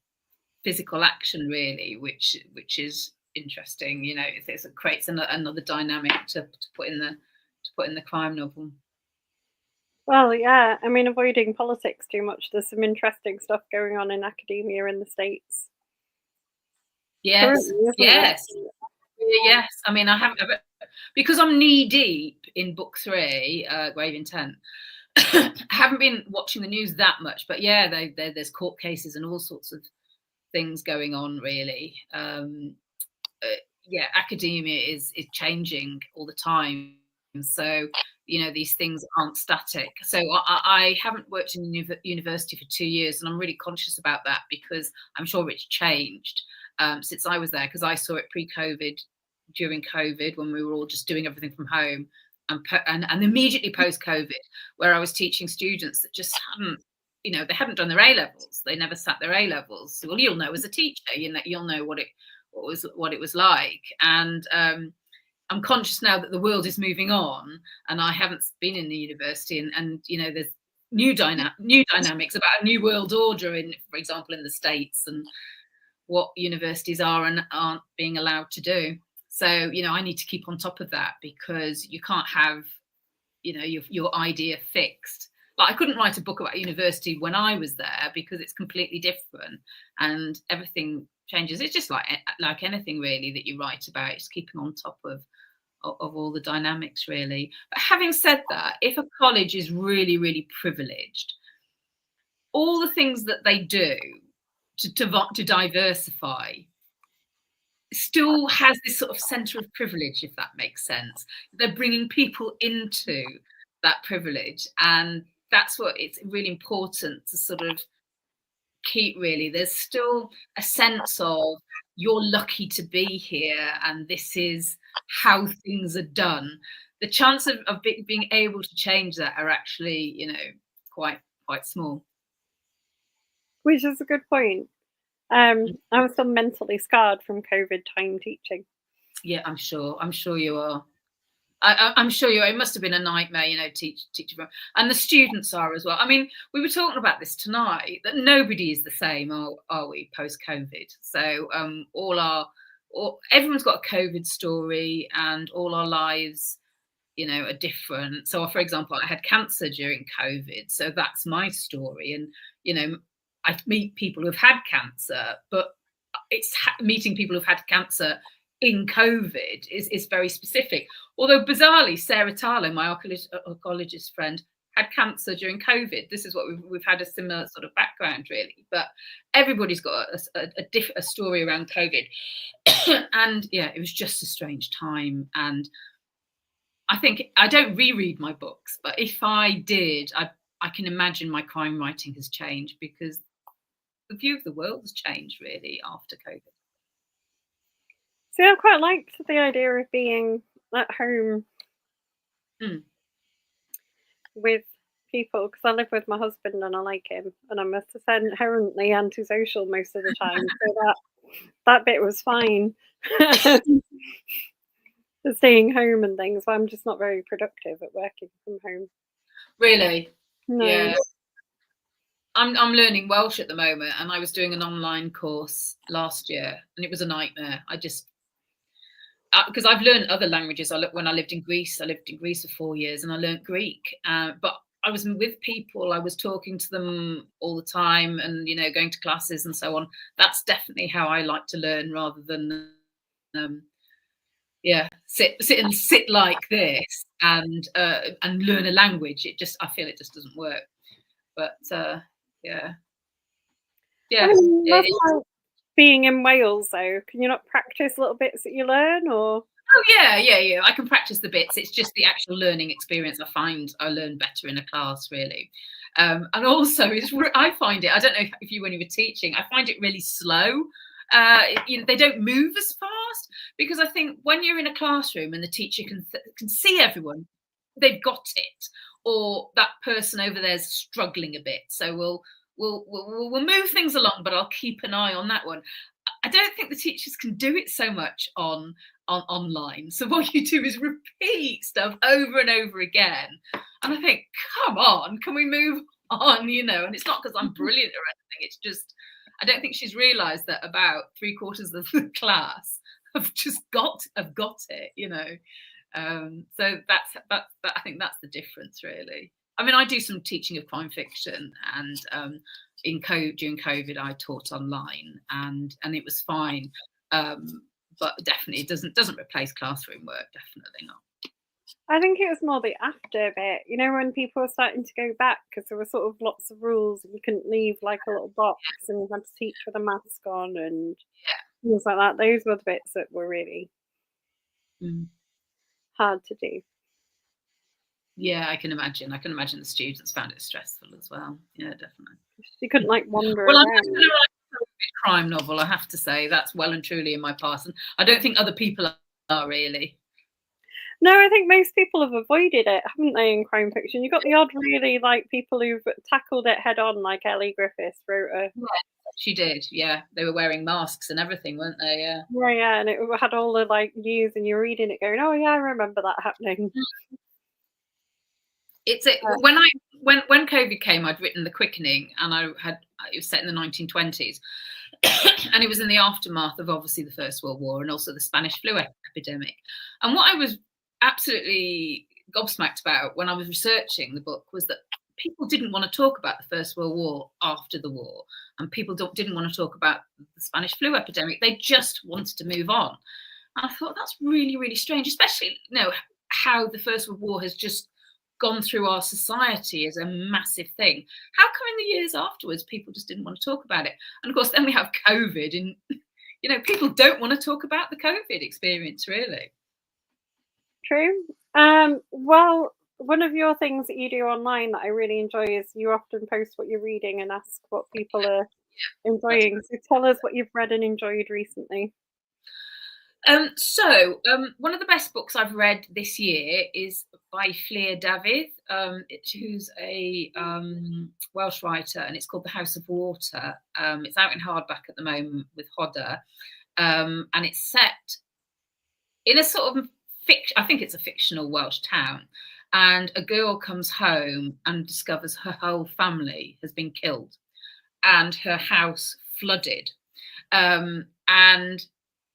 physical action, really, which is interesting. It creates another dynamic to put in the crime novel. Well, yeah. I mean, avoiding politics too much. There's some interesting stuff going on in academia in the States. Yes. I mean, I haven't, because I'm knee deep in book 3, Grave Intent. haven't been watching the news that much, but yeah, there's court cases and all sorts of things going on, really. Yeah, academia is changing all the time. So, these things aren't static. So I haven't worked in university for 2 years, and I'm really conscious about that because I'm sure it's changed since I was there, because I saw it pre-COVID, during COVID, when we were all just doing everything from home, and immediately post-COVID, where I was teaching students that just hadn't, they hadn't done their A levels. They never sat their A levels. Well, you'll know as a teacher, you'll know what it was like. And I'm conscious now that the world is moving on, and I haven't been in the university, and there's new dynamics about a new world order for example, in the States, and what universities are and aren't being allowed to do. So, I need to keep on top of that, because you can't have, your idea fixed. Like, I couldn't write a book about university when I was there, because it's completely different and everything changes. It's just like anything really that you write about. It's keeping on top of all the dynamics, really. But having said that, if a college is really, really privileged, all the things that they do to diversify still has this sort of centre of privilege, if that makes sense. They're bringing people into that privilege, and that's what it's really important to sort of keep, really. There's still a sense of, you're lucky to be here, and this is how things are done. The chance of being able to change that are actually, quite small. Which is a good point. I'm still mentally scarred from COVID time teaching. Yeah, I'm sure you are. I'm sure you are. It must have been a nightmare, teaching, and the students are as well. I mean, we were talking about this tonight, that nobody is the same, are we, post-COVID? So everyone's got a COVID story, and all our lives, are different. So, for example, I had cancer during COVID, so that's my story, and I meet people who've had cancer, but it's meeting people who've had cancer in COVID is very specific. Although bizarrely, Sarah Tarlow, my oncologist friend, had cancer during COVID. This is what we've had a similar sort of background, really. But everybody's got a story around COVID. And yeah, it was just a strange time. And I think I don't reread my books, but if I did, I can imagine my crime writing has changed, because the view of the world has changed, really, after COVID. See, I quite liked the idea of being at home with people, because I live with my husband and I like him, and I'm inherently antisocial most of the time. So that bit was fine. Staying home and things, but I'm just not very productive at working from home. Really? No. Yeah. I'm learning Welsh at the moment, and I was doing an online course last year, and it was a nightmare. Because I've learned other languages. When I lived in Greece, for 4 years, and I learned Greek. But I was with people, I was talking to them all the time, and going to classes and so on. That's definitely how I like to learn, rather than sit like this and learn a language. I feel it just doesn't work. But yeah. I mean, that's like being in Wales, though. Can you not practice little bits that you learn, or? Oh yeah. I can practice the bits. It's just the actual learning experience. I find I learn better in a class, really. And also, I find it. I don't know if you, when you were teaching, I find it really slow. They don't move as fast, because I think when you're in a classroom and the teacher can see everyone, they've got it, or that person over there's struggling a bit. So we'll move things along, but I'll keep an eye on that one. I don't think the teachers can do it so much online. So what you do is repeat stuff over and over again. And I think, come on, can we move on? And it's not because I'm brilliant or anything. It's just, I don't think she's realised that about 3/4 of the class have just got it. So I think that's the difference, really. I mean, I do some teaching of crime fiction, and during COVID, I taught online, and it was fine. But definitely, it doesn't replace classroom work. Definitely not. I think it was more the after bit, you know, when people were starting to go back because there were sort of lots of rules and you couldn't leave like a little box and you had to teach with a mask on and things like that. Those were the bits that were really Mm. hard to do. Yeah, I can imagine. I can imagine the students found it stressful as well. Yeah, definitely. You couldn't like wander Well, I'm around. not going to write a crime novel, I have to say. That's well and truly in my past. And I don't think other people are really. No, I think most people have avoided it, haven't they, in crime fiction? You've got the odd really like people who've tackled it head on, like Ellie Griffiths wrote a Yeah, she did. Yeah, they were wearing masks and everything, weren't they? Yeah. yeah, and it had all the like news, and you're reading it, going, "Oh yeah, I remember that happening." When COVID came, I'd written The Quickening, and it was set in the 1920s, and it was in the aftermath of obviously the First World War and also the Spanish flu epidemic. And what I was absolutely gobsmacked about when I was researching the book was that people didn't want to talk about the First World War after the war, and people didn't want to talk about the Spanish flu epidemic. They just wanted to move on. And I thought that's really, really strange, especially how the First World War has just gone through our society as a massive thing. How come in the years afterwards people just didn't want to talk about it? And of course, then we have COVID, and people don't want to talk about the COVID experience, really. True. Well, one of your things that you do online that I really enjoy is you often post what you're reading and ask what people are enjoying. So tell us what you've read and enjoyed recently. One of the best books I've read this year is by Fflur Dafydd, who's a Welsh writer, and it's called The House of Water. It's out in hardback at the moment with Hodder, and it's set in a sort of I think it's a fictional Welsh town, and a girl comes home and discovers her whole family has been killed and her house flooded, and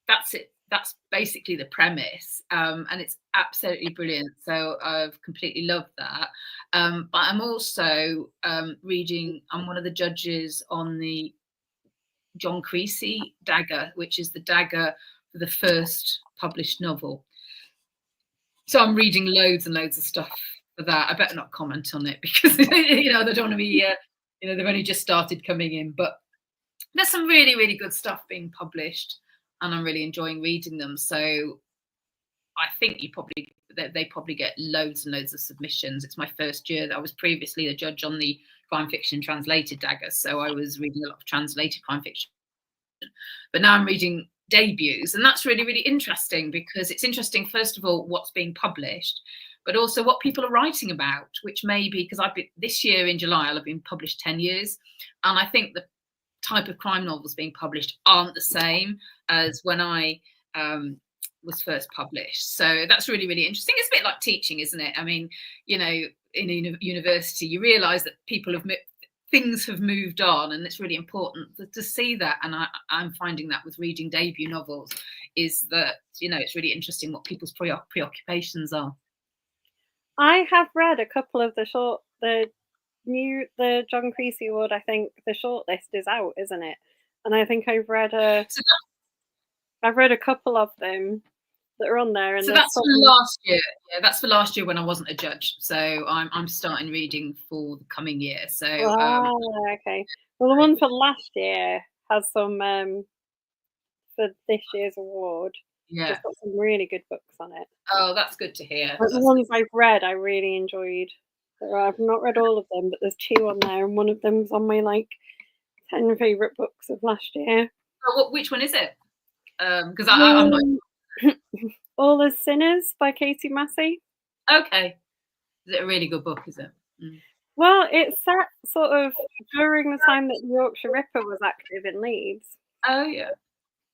that's it. That's basically the premise, and it's absolutely brilliant. So I've completely loved that. But I'm also reading. I'm one of the judges on the John Creasy Dagger, which is the dagger for the first published novel. So I'm reading loads and loads of stuff for that. I better not comment on it because they don't want to be. They've only just started coming in, but there's some really, really good stuff being published, and I'm really enjoying reading them. So I think they probably get loads and loads of submissions. It's my first year. I was previously a judge on the crime fiction translated dagger, so I was reading a lot of translated crime fiction. But now I'm reading debuts, and that's really, really interesting because it's interesting, first of all, what's being published, but also what people are writing about, which may be because this year in July I'll have been published 10 years, and I think the type of crime novels being published aren't the same as when I was first published. So that's really, really interesting. It's a bit like teaching, isn't it? I mean, in a university, you realise that things have moved on, and it's really important to see that. And I'm finding that with reading debut novels is that, it's really interesting what people's preoccupations are. I have read a couple of the John Creasy Award. I think the shortlist is out, isn't it? And I think I've read a couple of them that are on there. And so that's for last year. Yeah, that's for last year when I wasn't a judge. So I'm starting reading for the coming year. So okay. Well, the one for last year has some for this year's award. Yeah, it's got some really good books on it. Oh, that's good to hear. The ones I've read, I really enjoyed. I've not read all of them, but there's 2 on there, and one of them's on my 10 favourite books of last year. Which one is it? Because I'm not. All the Sinners by Casey Massey. Okay. Is it a really good book, is it? Mm. Well, it's set sort of during the time that the Yorkshire Ripper was active in Leeds. Oh, yeah.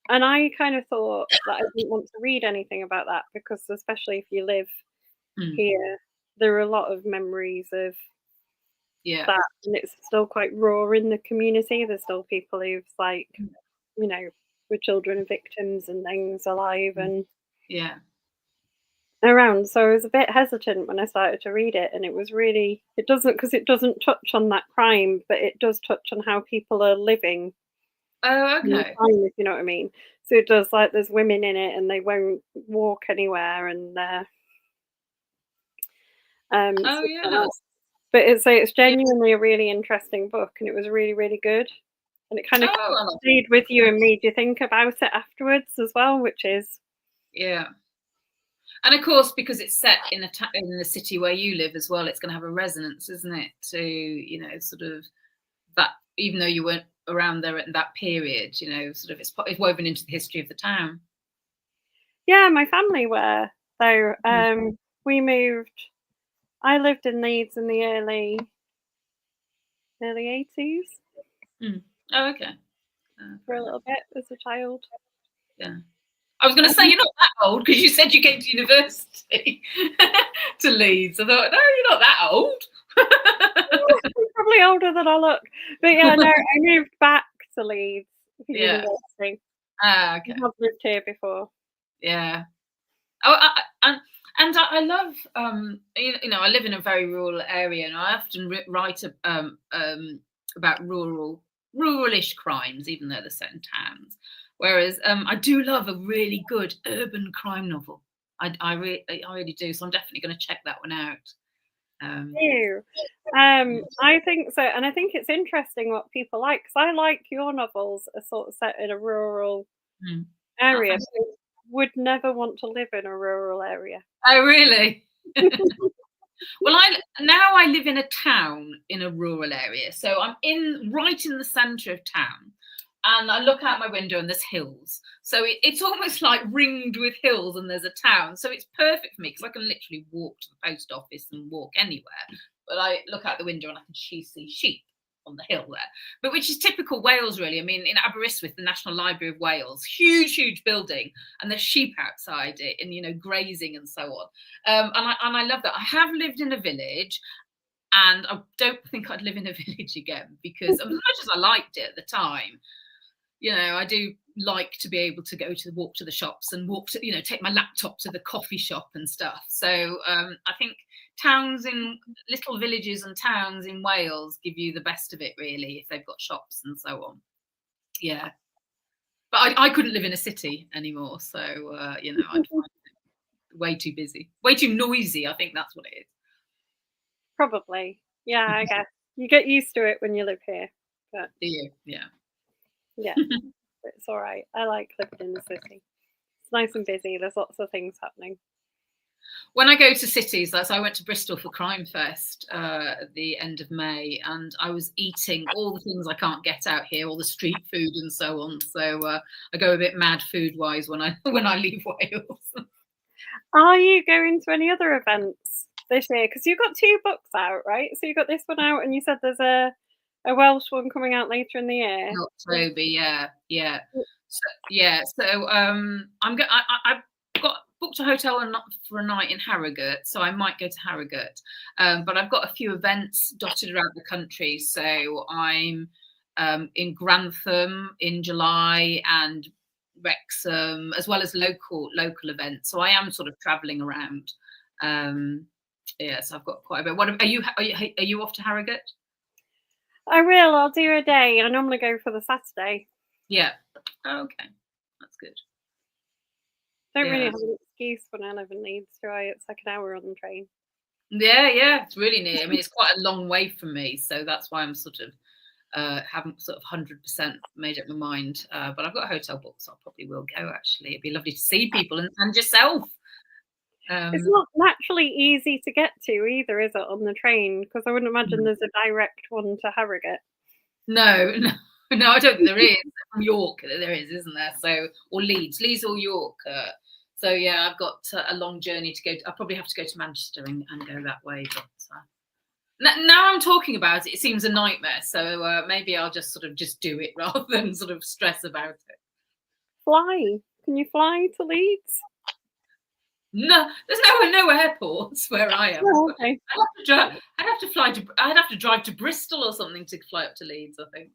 And I kind of thought that I didn't want to read anything about that because, especially if you live here, there are a lot of memories of that, and it's still quite raw in the community. There's still people who've were children of victims and things alive and around. So I was a bit hesitant when I started to read it, and it doesn't touch on that crime, but it does touch on how people are living. Oh, okay. If you know what I mean. So it does, there's women in it and they won't walk anywhere, and Oh yeah. But it's genuinely a really interesting book, and it was really, really good. And it kind of stayed with you and made you think about it afterwards as well, which is and of course, because it's set in the city where you live as well, it's going to have a resonance, isn't it? To sort of that, even though you weren't around there at that period, sort of it's woven into the history of the town. Yeah, my family were. So we moved. I lived in Leeds in the early 80s. Oh, okay. For a little bit as a child. Yeah. I was going to say, you're not that old, because you said you came to university to Leeds. I thought, no, you're not that old. Probably older than I look. But yeah, no, I moved back to Leeds for university. Okay. I have lived here before. Yeah. Oh, and I love, I live in a very rural area, and I often write about ruralish crimes, even though they're set in towns. Whereas I do love a really good urban crime novel. I really do. So I'm definitely going to check that one out. I think so, and I think it's interesting what people like, because I like your novels are sort of set in a rural area. So would never want to live in a rural area. Oh, really? Well, I live in a town in a rural area, so I'm right in the centre of town, and I look out my window and there's hills. So it's almost like ringed with hills, and there's a town. So it's perfect for me because I can literally walk to the post office and walk anywhere. But I look out the window and I can see sheep on the hill there, but which is typical Wales, really. I mean, in Aberystwyth, the National Library of Wales, huge building, and there's sheep outside it, and grazing and so on. And I love that. I have lived in a village, and I don't think I'd live in a village again, because as much as I liked it at the time, I do like to be able to walk to the shops and take my laptop to the coffee shop and stuff. So I think towns in little villages and towns in Wales give you the best of it, really, if they've got shops and so on. Yeah. But I couldn't live in a city anymore. So, I'd find it way too busy, way too noisy. I think that's what it is. Probably. Yeah, I guess. You get used to it when you live here. But do you? Yeah. Yeah. It's all right. I like living in the city. It's nice and busy. There's lots of things happening. When I go to cities, so I went to Bristol for Crime Fest at the end of May, and I was eating all the things I can't get out here, all the street food and so on. So I go a bit mad food-wise when I leave Wales. Are you going to any other events this year? Because you've got 2 books out, right? So you got this one out, and you said there's a Welsh one coming out later in the year. October, yeah. So I've got booked a hotel for a night in Harrogate, so I might go to Harrogate. But I've got a few events dotted around the country. So I'm in Grantham in July, and Wrexham, as well as local events. So I am sort of travelling around. So I've got quite a bit. What are you off to Harrogate? I will. I'll do a day. I normally go for the Saturday. Yeah. Okay. That's good. Don't really have an excuse when I live in Leeds, do I? It's like an hour on the train. Yeah. It's really near. I mean, it's quite a long way from me, so that's why I'm sort of haven't sort of 100% made up my mind. But I've got a hotel booked, so I probably will go. Actually, it'd be lovely to see people and yourself. It's not naturally easy to get to either, is it, on the train? Because I wouldn't imagine there's a direct one to Harrogate. No, I don't think there is. From York, there is, isn't there? So, or Leeds or York. So yeah, I've got a long journey to go. I'll probably have to go to Manchester and go that way. But now I'm talking about it, it seems a nightmare. So maybe I'll just do it rather than sort of stress about it. Fly? Can you fly to Leeds? No, there's no airports where I am. Oh, okay. I'd have to drive to Bristol or something to fly up to Leeds, I think.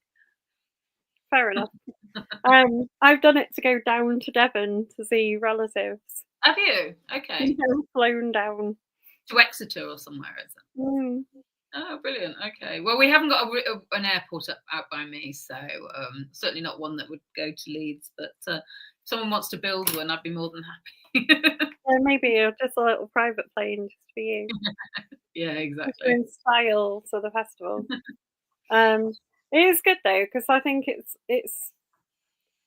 Fair enough. I've done it to go down to Devon to see relatives. Have you? Okay. Flown down to Exeter or somewhere, is it? Oh, brilliant. Okay. Well, we haven't got an airport out by me, so certainly not one that would go to Leeds. But if someone wants to build one, I'd be more than happy. Maybe just a little private plane just for you. Yeah, exactly. different styles of the festival. Um, it is good though because I think it's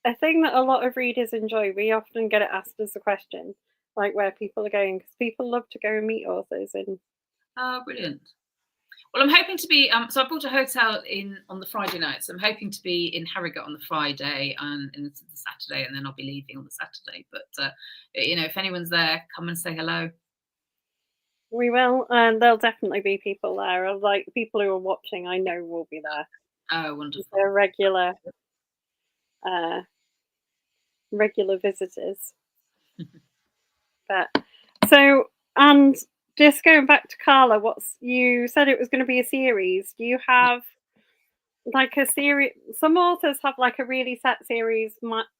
a thing that a lot of readers enjoy. We often get it asked as a question, like where people are going, because people love to go and meet authors. And Oh, brilliant. Well, I'm hoping to be. So I booked a hotel in on the Friday night. So I'm hoping to be in Harrogate on the Friday and the Saturday, and then I'll be leaving on the Saturday. But if anyone's there, come and say hello. we will, and there'll definitely be people there. Like people who are watching, I know will be there. Oh, wonderful. They're uh, regular visitors. But so, and just going back to Carla, you said it was going to be a series. Do you have like a series? Some authors have like a really set series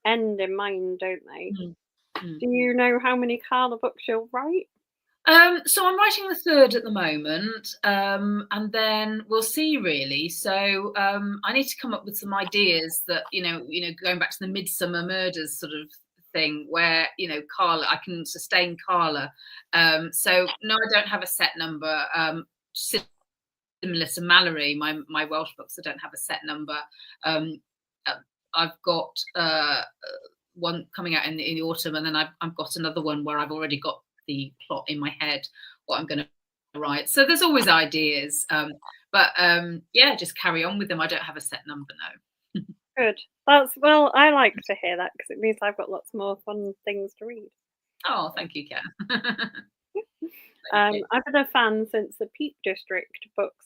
end in mind, don't they? Mm, mm. Do you know how many Carla books you'll write? So I'm writing the third at the moment, and then we'll see really. So I need to come up with some ideas that going back to the Midsummer Murders sort of thing, where Carla, I can sustain Carla. So no, I don't have a set number. Similar to Mallory, my Welsh books, I don't have a set number. I've got one coming out in the autumn, and then I've got another one where I've already got the plot in my head, what I'm going to write. So there's always ideas, but yeah, just carry on with them. I don't have a set number, no. Good. Well, I like to hear that because it means I've got lots more fun things to read. Oh, thank you, Ken. I've been a fan since the Peak District books.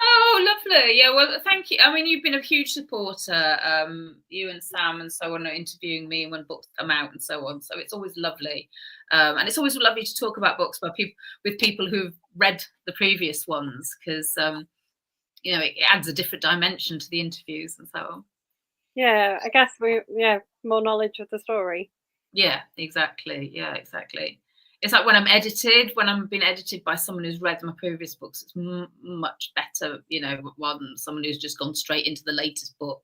Oh, lovely. Yeah, well, thank you. I mean, you've been a huge supporter. You and Sam and so on are interviewing me when books come out and so on. So it's always lovely. And it's always lovely to talk about books with people who've read the previous ones because, it adds a different dimension to the interviews and so on. Yeah, I guess more knowledge of the story. Yeah, exactly. Yeah, exactly. It's like when I'm being edited by someone who's read my previous books, it's much better, rather than someone who's just gone straight into the latest book.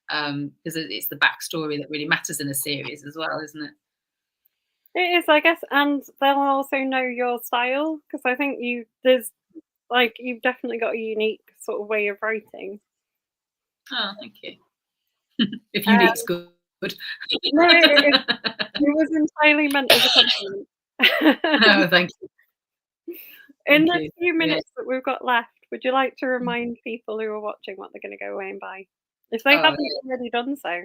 Because it's the backstory that really matters in a series as well, isn't it? It is, I guess, and they'll also know your style because I think you've definitely got a unique sort of way of writing. Oh, thank you. If unique's good. No, it was entirely meant as a compliment. Oh, thank you. In the few minutes that we've got left, would you like to remind people who are watching what they're going to go away and buy, if they haven't already done so?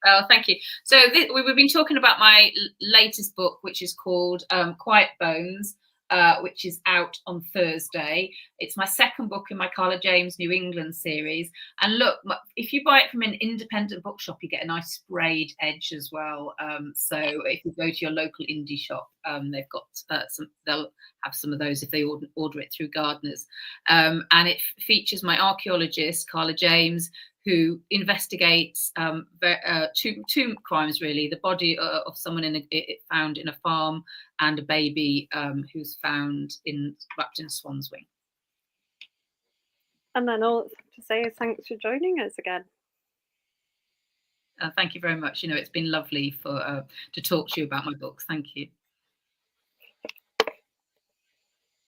Oh, thank you. So we've been talking about my latest book, which is called Quiet Bones, which is out on Thursday. It's my second book in my Carla James New England series. And look, if you buy it from an independent bookshop, you get a nice sprayed edge as well. So if you go to your local indie shop, they've got they'll have some of those if they order it through Gardeners. And it features my archaeologist, Carla James, who investigates two crimes, really. The body of someone found in a farm and a baby who's found wrapped in a swan's wing. And then all to say is thanks for joining us again. Thank you very much. It's been lovely to talk to you about my books. Thank you.